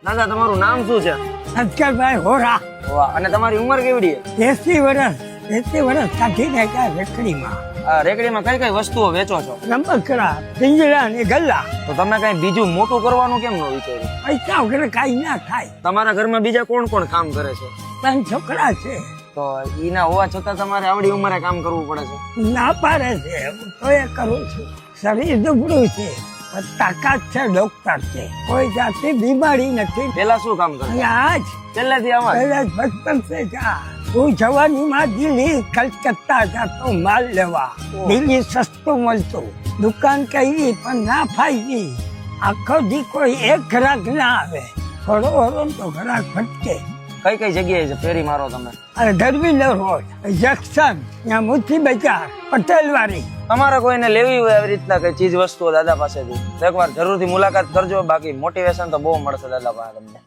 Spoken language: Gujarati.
દાદા તમારું નામ શું છે? સત્કરભાઈ હોરા. વાહ, અને તમારી ઉંમર કેવડી છે? 80 વર્ષ કાઢીને ગયા રેકડીમાં. આ રેકડીમાં કઈ કઈ વસ્તુઓ વેચો છો? રમકડા, પિંજરા ને ગલ્લા. તો તમે કઈ બીજું મોટું કરવાનું કેમ ન વિચાર્યું? પૈસા વગર કાંઈ ના થાય. તમારા ઘરમાં બીજા કોણ કોણ કામ કરે છે? 3 છોકરા છે. તો ઈના હોવા છતાં તમારે આવડી ઉંમરે કામ કરવું પડે છે? ના પાડે છે, હું તો એ કરું છું. શરીર દુબળું છે, પણ તાકાત છે, ડોક્ટર છે, કોઈ જાતની બીમારી નથી. પેલા શું કામ કરે? અને આજ પહેલેથી આમાં જ? પહેલા જ બચપન से જા. હું જવાનીમાં દિલ્હી કલકત્તા જતો માલ લેવા. દિલ્હી સસ્તું મળતું. દુકાન કરી પણ ના ફાયદી. આખો દી કોઈ એક ગ્રાહક ના આવે. થોડો હરો તો ગ્રાહક ભટકે. કઈ કઈ જગ્યાએ છે ફેરી મારો તમે? અને ધર્મીનગર રોડ, જંકશન, ત્યાં મોતી બજાર, પટેલવાડી. તમારે કોઈને લેવી હોય આવી રીતના કઈ ચીજ વસ્તુઓ દાદા પાસેથી, તો એકવાર જરૂરથી મુલાકાત કરજો. બાકી મોટિવેશન તો બહુ મળશે દાદા પાસે તમને.